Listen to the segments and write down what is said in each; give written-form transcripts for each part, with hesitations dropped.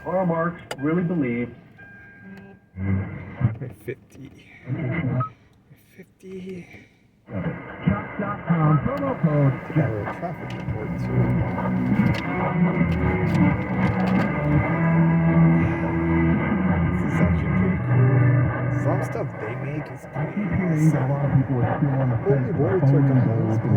Karl Marx really believed 50. 50. Shop.com promo code. Got a traffic report too. This is actually pretty cool. Some stuff they make is pretty awesome. A lot of people are still on the Only words like a husband.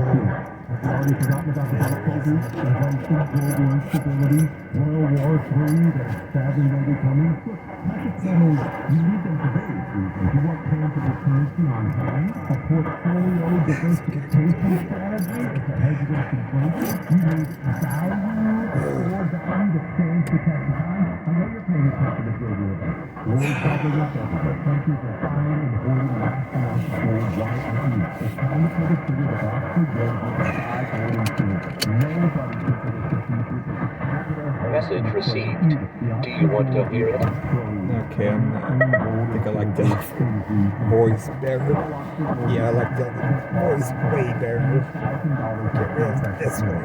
Have you already forgotten about the Dark Ages, invention, global instability, World War III, that's sadly will be coming? Look, my concern is you need them for various reasons. You want tangible currency on hand, a portfolio diversification strategy to hedge against inflation. You need value, core value that stands the test of time. I know you're paying attention to global events. World popping up everywhere. Countries are buying and holding massive amounts of gold, white, and green. It's time to pull the trigger of Oxford Gold with a Message received. Do you want to hear it? Okay, I think I like that voice better. Yeah, I like that voice way better. Get rid of this one.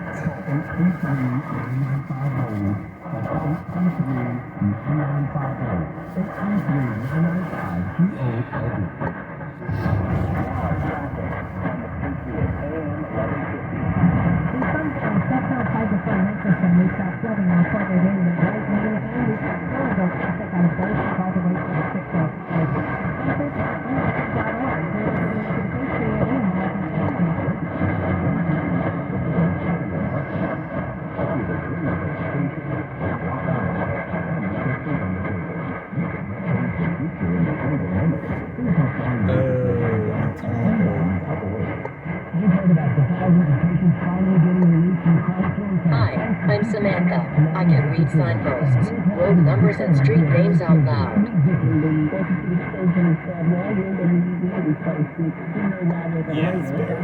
Hi, I'm Samantha. I can read signposts, road numbers, and street names out loud. Yeah, it's better.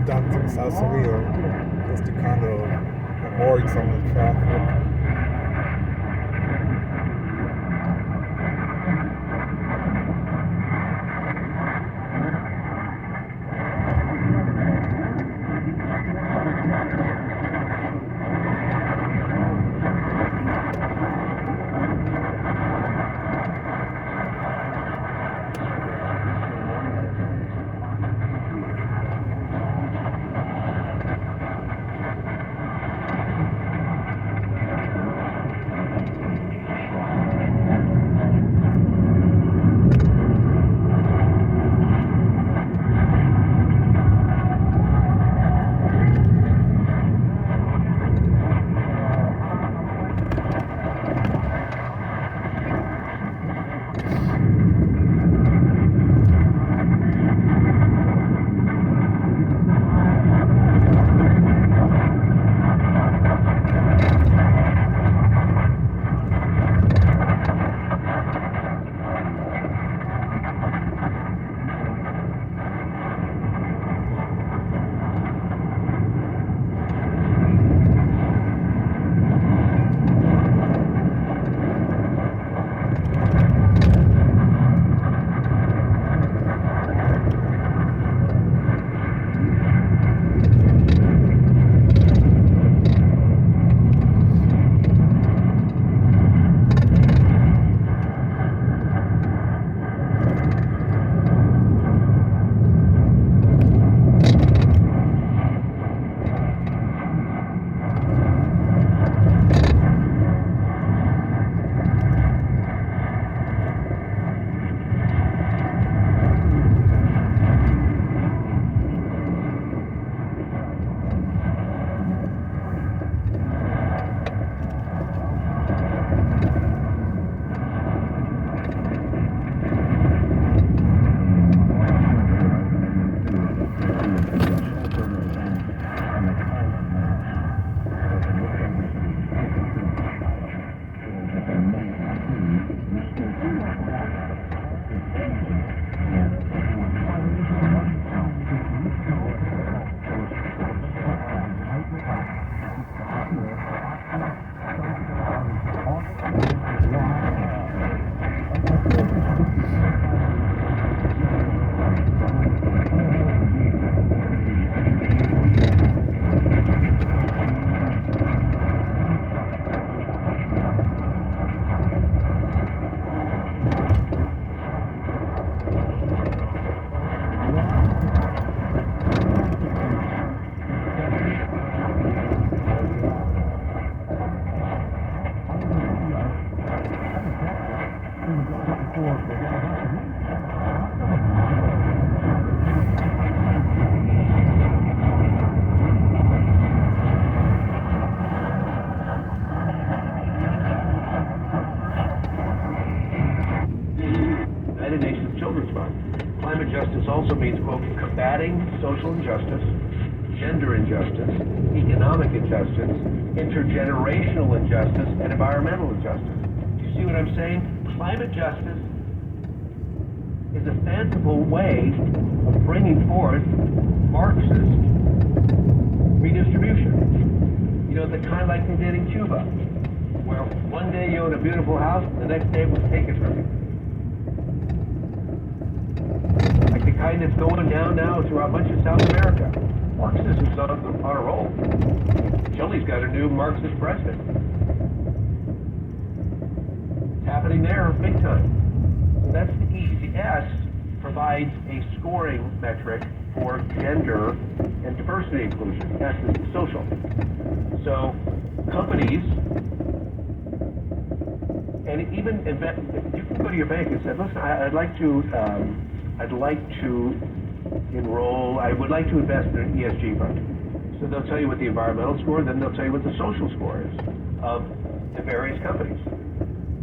Down to Sausalito, just to kind of avoid some of the traffic. United Nations Children's Fund. Climate justice also means, quote, combating social injustice, gender injustice, economic injustice, intergenerational injustice, and environmental injustice. Do you see what I'm saying? Climate justice is a fanciful way of bringing forth Marxist redistribution. You know, the kind like they did in Cuba, where one day you own a beautiful house, the next day it was taken from you. Like the kind that's going down now throughout much of South America. Marxism's on a roll. Chile's got a new Marxist president. It's happening there big time. So that's the E. The S provides a scoring metric for gender and diversity inclusion. S is social. So companies, and even you can go to your bank and say, listen, I'd like to enroll, I would like to invest in an ESG fund. So they'll tell you what the environmental score, then they'll tell you what the social score is of the various companies.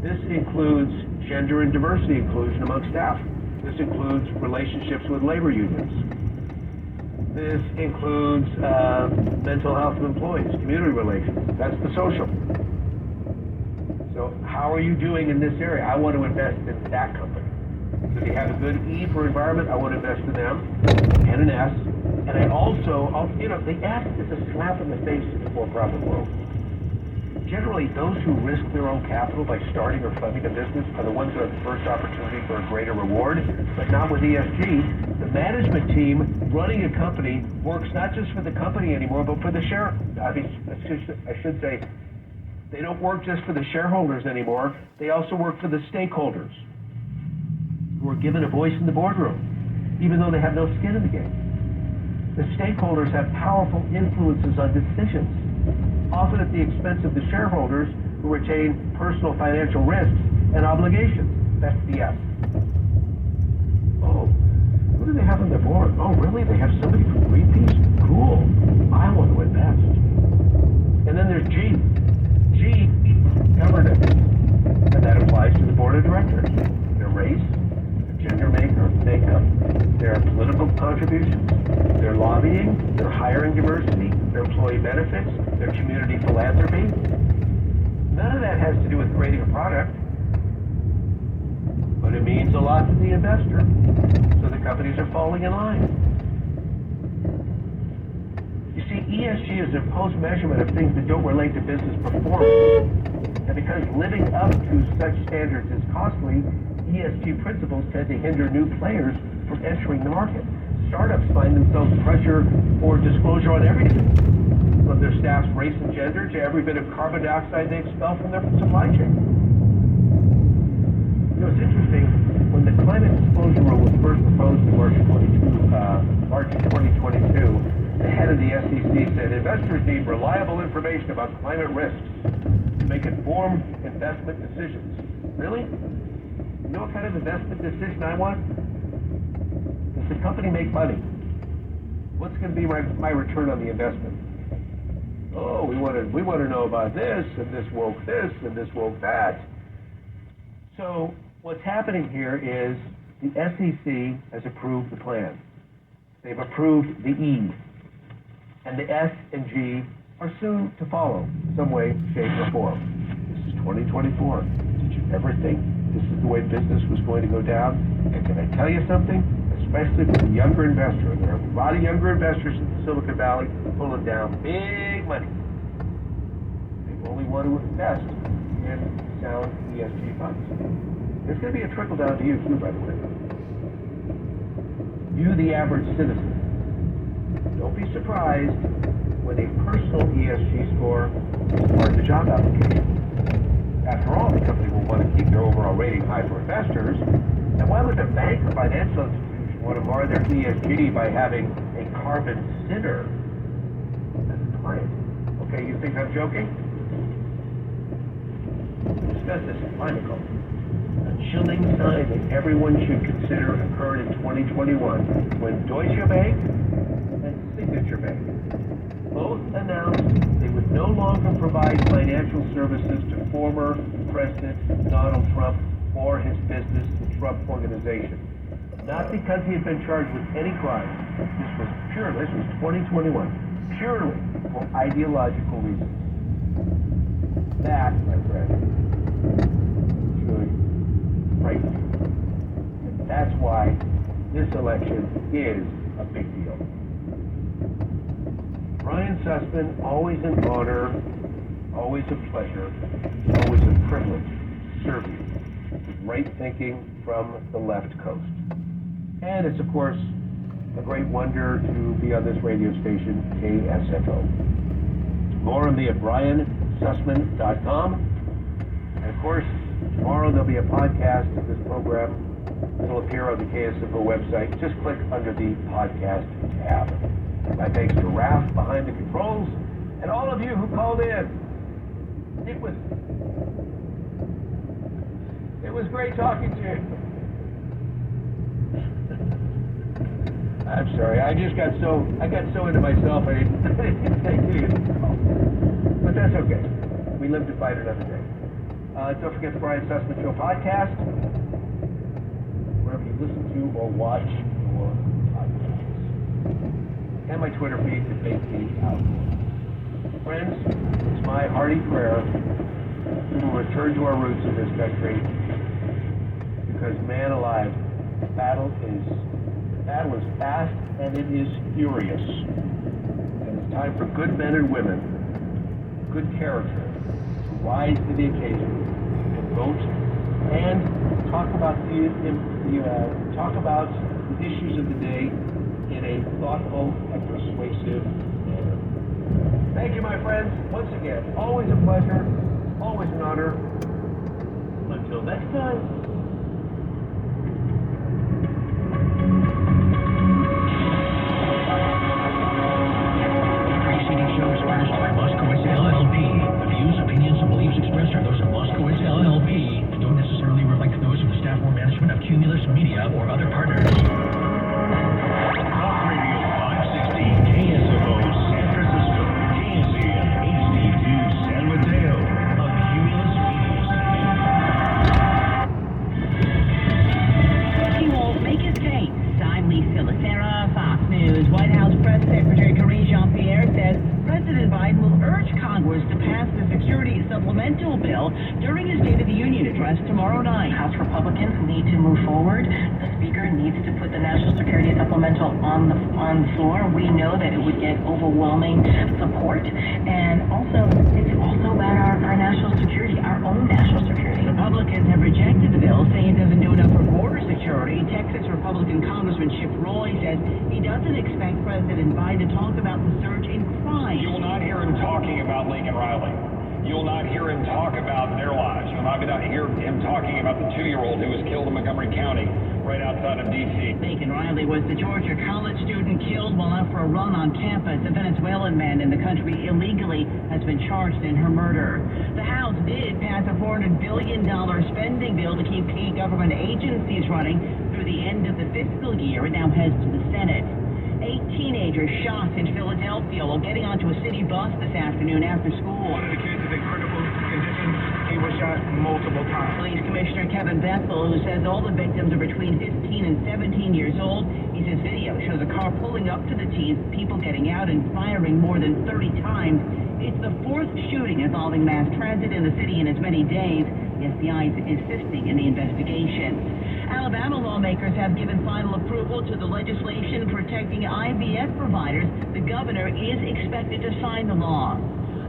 This includes gender and diversity inclusion among staff. This includes relationships with labor unions. This includes mental health of employees, community relations. That's the social. So how are you doing in this area? I want to invest in that company. So they have a good E for environment, I want to invest in them, and an S. And I also, you know, the S is a slap in the face to the for-profit world. Generally, those who risk their own capital by starting or funding a business are the ones who have the first opportunity for a greater reward, but not with ESG. The management team running a company works not just for the company anymore, but for the I should say, they don't work just for the shareholders anymore, they also work for the stakeholders, who are given a voice in the boardroom, even though they have no skin in the game. The stakeholders have powerful influences on decisions, often at the expense of the shareholders, who retain personal financial risks and obligations. That's the S. Oh, who do they have on their board? Oh, really? They have somebody from Greenpeace? Cool. I want to invest. And then there's G. G, governance. And that applies to the board of directors. Their race, gender makeup, their political contributions, their lobbying, their hiring diversity, their employee benefits, their community philanthropy. None of that has to do with creating a product, but it means a lot to the investor, so the companies are falling in line. You see, ESG is a post-measurement of things that don't relate to business performance, and because living up to such standards is costly, ESG principles tend to hinder new players from entering the market. Startups find themselves pressure for disclosure on everything, from their staff's race and gender to every bit of carbon dioxide they expel from their supply chain. You know, it's interesting, when the climate disclosure rule was first proposed in March 2022, the head of the SEC said investors need reliable information about climate risks to make informed investment decisions. Really? You know what kind of investment decision I want? Does the company make money? What's going to be my return on the investment? Oh, we want to know about this, and this woke this, and this woke that. So what's happening here is the SEC has approved the plan. They've approved the E. And the S and G are soon to follow, some way, shape, or form. This is 2024. Did you ever think this is the way business was going to go down? And can I tell you something? Especially for the younger investor, and there are a lot of younger investors in the Silicon Valley pulling down big money. They've only want to invest in sound ESG funds. There's going to be a trickle down to you too, by the way. You, the average citizen. Don't be surprised when a personal ESG score is part of the job application. After all, the company will want to keep their overall rating high for investors. And why would a bank or financial institution want to mar their ESG by having a carbon sinner as a client? Okay, you think I'm joking? We discussed this in climate culture. A chilling sign that everyone should consider occurred in 2021 when Deutsche Bank and Signature Bank both announced they would no longer provide financial services to former President Donald Trump or his business, the Trump Organization. Not because he had been charged with any crime. This was 2021, purely for ideological reasons. That, my friend, should frighten you. And that's why this election is a big deal. Brian Sussman, always an honor, always a pleasure, always a privilege to serve you with right thinking from the left coast. And it's, of course, a great wonder to be on this radio station, KSFO. More on me at briansussman.com. And, of course, tomorrow there'll be a podcast of this program. It'll appear on the KSFO website. Just click under the podcast tab. My thanks to Ralph behind the controls and all of you who called in. It was great talking to you. I'm sorry, I got so into myself I didn't take you. But that's okay. We live to fight another day. Don't forget the Brian Sussman Show podcast, wherever you listen to or watch your podcasts. And my Twitter feed to make me out. Friends, it's my hearty prayer we will return to our roots in this country, because man alive, the battle is fast and it is furious. And it's time for good men and women, good character, to rise to the occasion and vote and talk about the issues of the day in a thoughtful and persuasive manner. Thank you, my friends. Once again, always a pleasure, always an honor. Until next time. Preceding show is furnished by Moscowitz LLP. The views, opinions, and beliefs expressed are those of Moscowitz LLP and don't necessarily reflect those of the staff or management of Cumulus Media or other partners. Talk Radio 560 KSFO San Francisco, KSAN HD2 San Mateo, a Cumulus Media station. He won't make his case. I'm Lisa Lacera, Fox News. White House Press Secretary Marin says President Biden will urge Congress to pass the security supplemental bill during his State of the Union address tomorrow night. House Republicans need to move forward. The Speaker needs to put the national security supplemental on the floor. We know that it would get overwhelming support, and it's also about our national security, our own national security. Republicans have rejected the bill, saying it doesn't do enough for border security. Texas Republican Congressman Chip Roy says he doesn't expect President Biden to talk about the surge in crime. You will not hear him talking about Lincoln Riley. You will not hear him talk about their lives. You will not hear him talking about the 2-year-old who was killed in Montgomery County, right outside of D.C. Lincoln Riley was the Georgia college student killed while out for a run on campus. A Venezuelan man in the country illegally has been charged in her murder. The House did pass a $400 billion spending bill to keep key government agencies running through the end of the fiscal year. It now heads to the Senate. 8 teenagers shot in Philadelphia while getting onto a city bus this afternoon after school. One of the kids is in critical condition. He was shot multiple times. Police Commissioner Kevin Bethel, who says all the victims are between 15 and 17 years old, he says video shows a car pulling up to the teens, people getting out and firing more than 30 times. It's the 4th shooting involving mass transit in the city in as many days. The FBI is assisting in the investigation. Alabama lawmakers have given final approval to the legislation protecting IVF providers. The governor is expected to sign the law.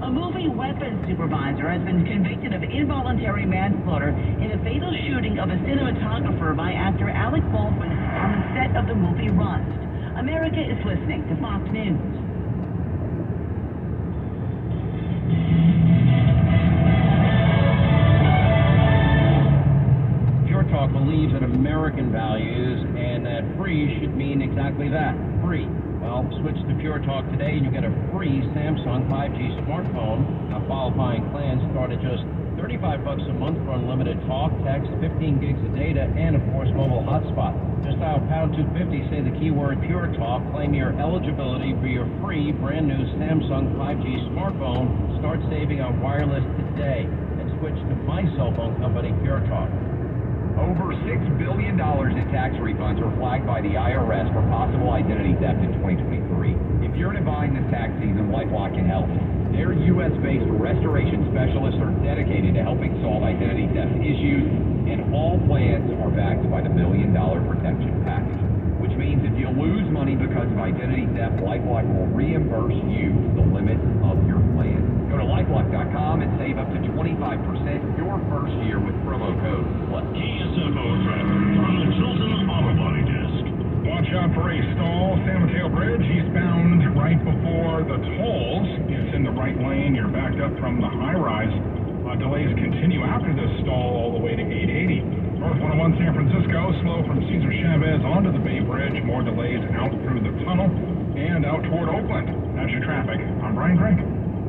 A moving weapons supervisor has been convicted of involuntary manslaughter in a fatal shooting of a cinematographer by actor Alec Baldwin on the set of the movie Rust. America is listening to Fox News. Pure Talk believes in American values and that free should mean exactly that, free. Well, switch to Pure Talk today and you get a free Samsung 5G smartphone. Now, qualifying plans start at just $35 a month for unlimited talk, text, 15 gigs of data, and of course, mobile hotspot. Just dial pound 250, say the keyword Pure Talk, claim your eligibility for your free brand new Samsung 5G smartphone. Start saving on wireless today and switch to my cell phone company, Pure Talk. Over $6 billion in tax refunds are flagged by the IRS for possible identity theft in 2023. If you're buying this tax season, LifeLock can help. Their U.S.-based restoration specialists are dedicated to helping solve identity theft issues, and all plans are backed by the $1 Million Protection Package, which means if you lose money because of identity theft, LifeLock will reimburse you the limit of your plan. Go to LifeLock.com and save up to 25% your first year with promo code KSFO traffic from the Chilton Auto Body Desk. Watch out for a stall. San Mateo Bridge, eastbound right before the tolls. It's in the right lane. You're backed up from the high-rise. Delays continue after this stall all the way to 880. North 101 San Francisco, slow from Cesar Chavez onto the Bay Bridge. More delays out through the tunnel and out toward Oakland. That's your traffic. I'm Brian Craig.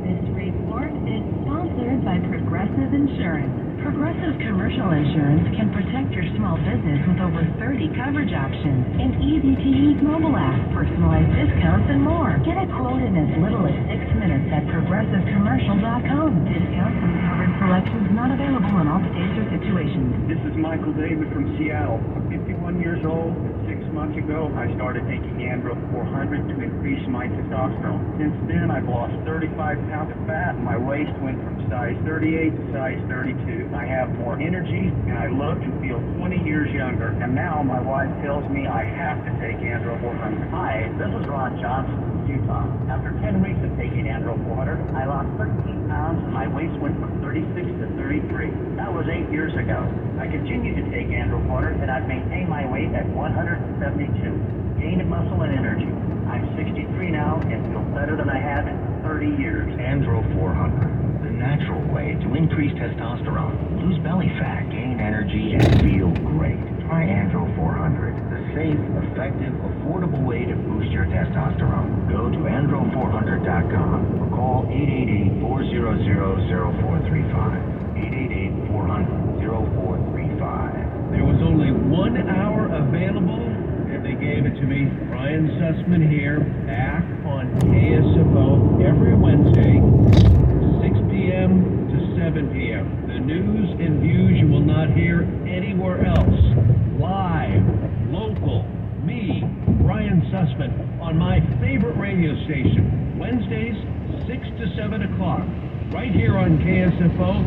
This report is sponsored by Progressive Insurance. Progressive Commercial Insurance can protect your small business with over 30 coverage options, an easy-to-use mobile app, personalized discounts, and more. Get a quote in as little as 6 minutes at ProgressiveCommercial.com. Discounts and coverage selections not available in all states or situations. This is Michael David from Seattle. I'm 51 years old. 6 months ago, I started taking Andro 400 to increase my testosterone. Since then, I've lost 35 pounds of fat, and my waist went from size 38 to size 32. I have more energy, and I look and feel 20 years younger. And now my wife tells me I have to take Andro 400. Hi, this is Ron Johnson from Utah. After 10 weeks of taking Andro 400, I lost 13 pounds, and my waist went from 36 to 33. That was 8 years ago. I continue to take Andro 400, and I've maintained my weight at 172. Gain of muscle and energy. I'm 63 now and feel better than I have in 30 years. Andro 400, the natural way to increase testosterone, lose belly fat, gain energy, and feel great. Try Andro 400, the safe, effective, affordable way to boost your testosterone. Go to andro400.com or call 888-400-0435. 888-400-0435. There was only 1 hour available, and they gave it to me. Brian Sussman here, back on KSFO every Wednesday, 6 p.m. to 7 p.m. The news and views you will not hear anywhere else. Live, local, me, Brian Sussman, on my favorite radio station, Wednesdays, 6 to 7 o'clock, right here on KSFO.